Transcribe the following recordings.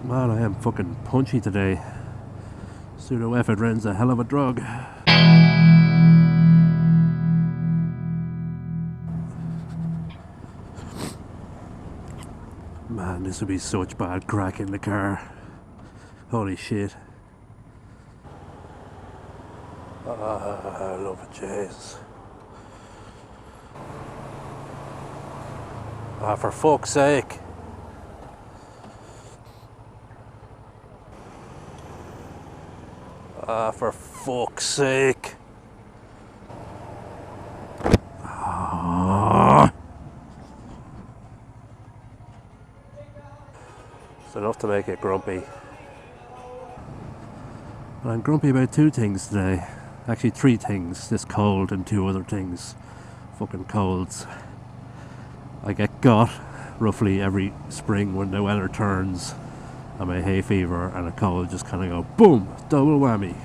Man, I am fucking punchy today. Pseudoephedrine's a hell of a drug. Man, this would be such bad crack in the car. Holy shit. I love it, Jesus. For fuck's sake. For fuck's sake. It's enough to make it grumpy. But I'm grumpy about two things today. Actually, three things. This cold and two other things. Fucking colds. I get got roughly every spring when the weather turns. And my hay fever and a cold just kind of go boom, double whammy.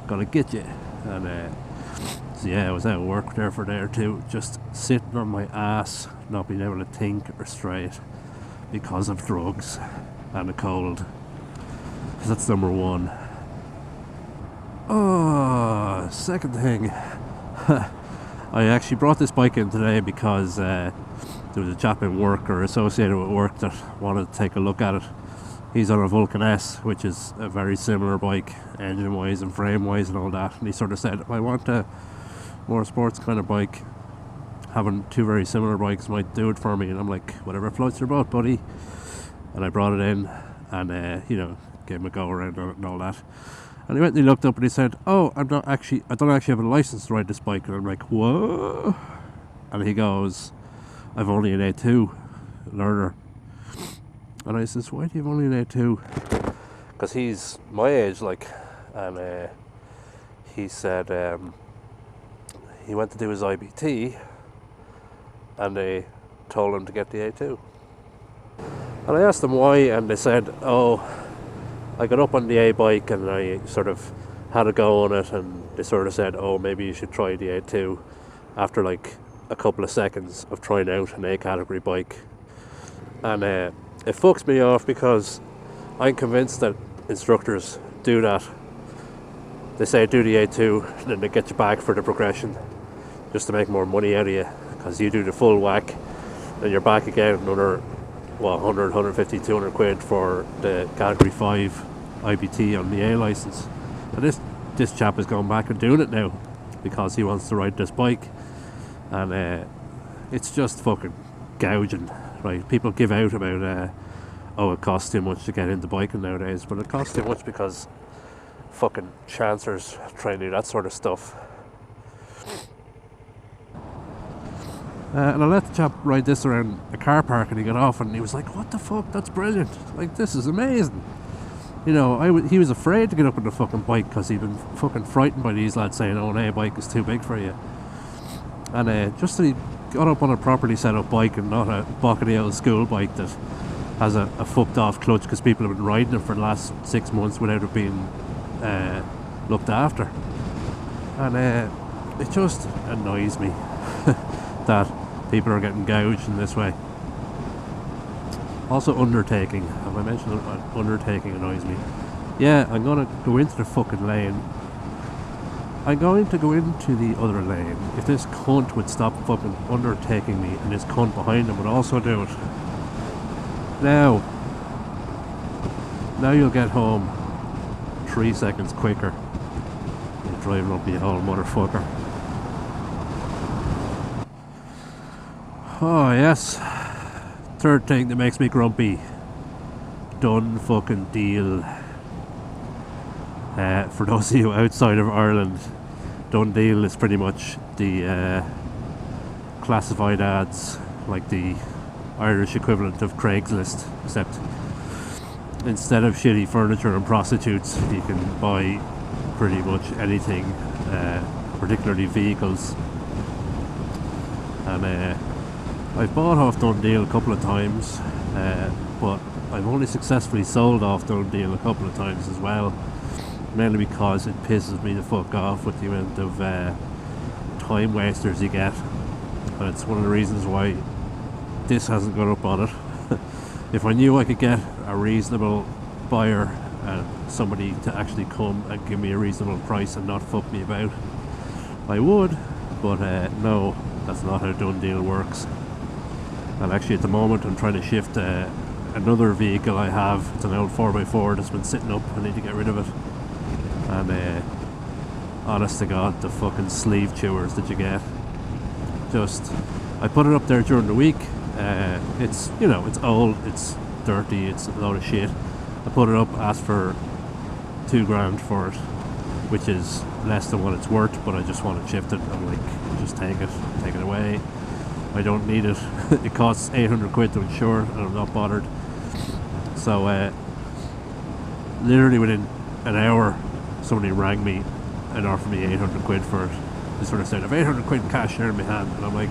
Gonna get you. And so yeah, I was out of work there for a day or two, just sitting on my ass, not being able to think or straight because of drugs and a cold. So that's number one. Oh, second thing. I actually brought this bike in today because there was a chap in work or associated with work that wanted to take a look at it. He's on a Vulcan-S, which is a very similar bike, engine-wise and frame-wise and all that. And he sort of said, if I want a more sports kind of bike, having two very similar bikes might do it for me. And I'm like, whatever floats your boat, buddy. And I brought it in and, gave him a go around on it and all that. And he went and he looked up and he said, oh, I don't actually have a license to ride this bike. And I'm like, whoa. And he goes, I've only an A2 learner. And I says, why do you have only an A2? Because he's my age, like, and he said he went to do his IBT and they told him to get the A2. And I asked them why, and they said, oh, I got up on the A bike and I sort of had a go on it, and they sort of said, oh, maybe you should try the A2 after like a couple of seconds of trying out an A category bike. And it fucks me off because I'm convinced that instructors do that. They say do the A2 and then they get you back for the progression just to make more money out of you, because you do the full whack and you're back again another 100, 150, 200 quid for the category 5 IBT on the A license. And this chap is going back and doing it now because he wants to ride this bike, and it's just fucking gouging. Right, people give out about it costs too much to get into biking nowadays, but it costs too much because fucking chancers try and do that sort of stuff. And I let the chap ride this around a car park, and he got off and he was like, what the fuck, that's brilliant, like, this is amazing. He was afraid to get up on the fucking bike because he'd been fucking frightened by these lads saying, oh, no, a bike is too big for you. And just that he got up on a properly set up bike and not a bockety old school bike that has a fucked off clutch because people have been riding it for the last 6 months without it being looked after. And it just annoys me that people are getting gouged in this way. Also, undertaking. Have I mentioned undertaking annoys me? Yeah, I'm gonna go into the fucking lane. I'm going to go into the other lane. If this cunt would stop fucking undertaking me, and this cunt behind him would also do it. Now you'll get home 3 seconds quicker. You're driving up the old motherfucker. Oh yes. Third thing that makes me grumpy. DoneDeal. For those of you outside of Ireland, DoneDeal is pretty much the classified ads, like the Irish equivalent of Craigslist, except instead of shitty furniture and prostitutes, you can buy pretty much anything, particularly vehicles. And I've bought off DoneDeal a couple of times, but I've only successfully sold off DoneDeal a couple of times as well. Mainly because it pisses me the fuck off with the amount of time wasters you get. And it's one of the reasons why this hasn't gone up on it. if I knew I could get a reasonable buyer and somebody to actually come and give me a reasonable price and not fuck me about, I would. But no, that's not how DoneDeal works. And actually at the moment I'm trying to shift another vehicle I have. It's an old 4x4 that's been sitting up. I need to get rid of it. And honest to God, the fucking sleeve chewers that you get. Just, I put it up there during the week. It's, you know, it's old, it's dirty, it's a load of shit. I put it up, asked for $2,000 for it, which is less than what it's worth, but I just want to shift it. I'm like, just take it away. I don't need it. It costs 800 quid to insure, and I'm not bothered. So literally within an hour somebody rang me and offered me 800 quid for it. They sort of said, I've 800 quid in cash here in my hand, and I'm like,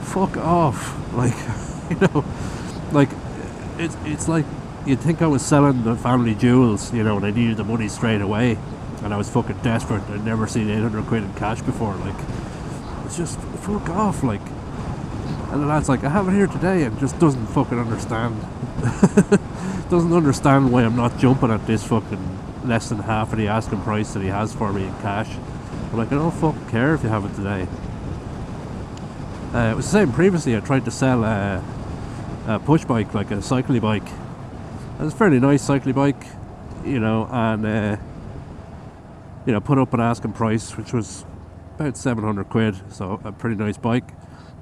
fuck off. Like, you know, like it's like you'd think I was selling the family jewels, you know, and I needed the money straight away, and I was fucking desperate. I'd never seen 800 quid in cash before. Like, it's just fuck off. Like, and the lad's like, I have it here today, and just doesn't fucking understand. Doesn't understand why I'm not jumping at this fucking less than half of the asking price that he has for me in cash. I'm like, I don't fucking care if you have it today. It was the same previously. I tried to sell a push bike, like a cycling bike. It was a fairly nice cycling bike, you know, and you know, put up an asking price which was about 700 quid, so a pretty nice bike.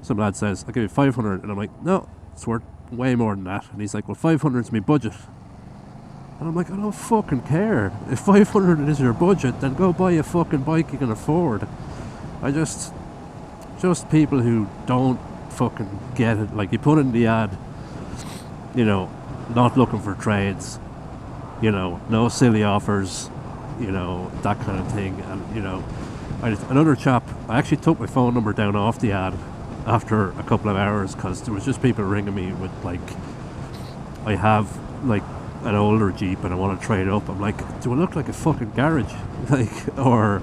Some lad says, I'll give you 500, and I'm like, no, it's worth way more than that. And he's like, well, 500 is my budget. And I'm like, I don't fucking care. If 500 is your budget, then go buy a fucking bike you can afford. I just people who don't fucking get it. Like, you put in the ad, you know, not looking for trades, you know, no silly offers, you know, that kind of thing. And, you know, another chap, I actually took my phone number down off the ad after a couple of hours, because there was just people ringing me with, like, I have, like, an older Jeep and I want to trade up. I'm like, do I look like a fucking garage? Like, or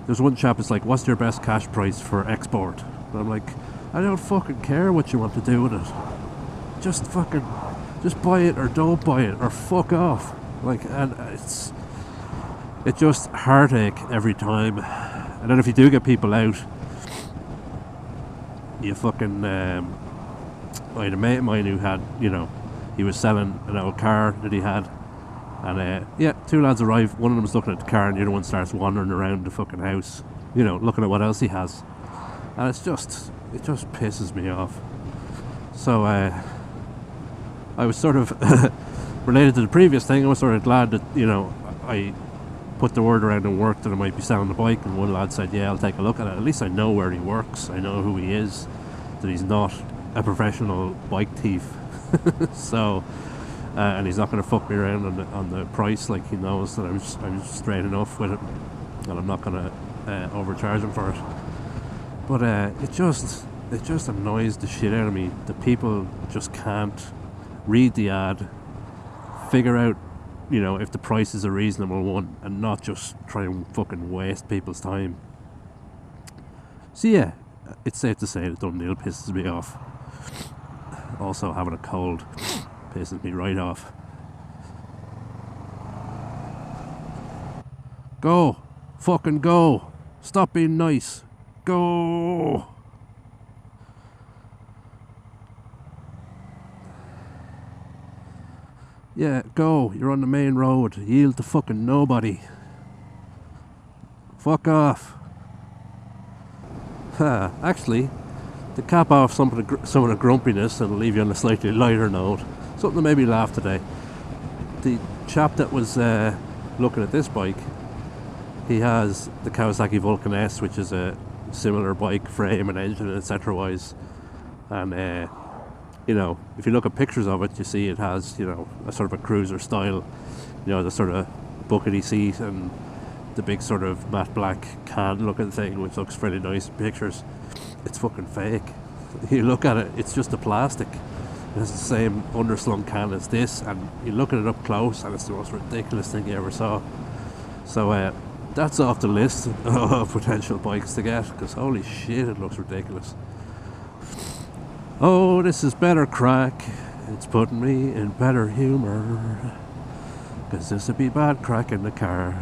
there's one chap that's like, what's your best cash price for export? And I'm like, I don't fucking care what you want to do with it. Just buy it or don't buy it, or fuck off. Like, and it's just heartache every time. And then if you do get people out, you fucking I had a mate of mine who had, you know, he was selling an old car that he had, and yeah, two lads arrive. One of them is looking at the car, and the other one starts wandering around the fucking house, you know, looking at what else he has. And it just pisses me off. So I was sort of related to the previous thing. I was sort of glad that, you know, I put the word around in work that I might be selling the bike, and one lad said, yeah, I'll take a look at it. At least I know where he works, I know who he is, that he's not a professional bike thief. So and he's not going to fuck me around on the price. Like, he knows that I'm straight enough with it, and I'm not going to overcharge him for it. But it just annoys the shit out of me that people just can't read the ad, figure out, you know, if the price is a reasonable one, and not just try and fucking waste people's time. So yeah, it's safe to say that DoneDeal pisses me off. Also, having a cold pisses me right off. Go! Fucking go! Stop being nice! Go! Yeah, go. You're on the main road. Yield to fucking nobody. Fuck off. Actually, to cap off some of the grumpiness and leave you on a slightly lighter note, something that made me laugh today. The chap that was looking at this bike, he has the Kawasaki Vulcan S, which is a similar bike, frame and engine, etc. wise. And you know, if you look at pictures of it, you see it has, you know, a sort of a cruiser style, you know, the sort of buckety seat and the big sort of matte black can looking thing, which looks pretty nice in pictures. It's fucking fake. You look at it, it's just a plastic. It has the same underslung can as this, and you look at it up close and it's the most ridiculous thing you ever saw. So that's off the list of potential bikes to get, because holy shit, it looks ridiculous. Oh, this is better crack. It's putting me in better humour, 'cause this would be bad crack in the car.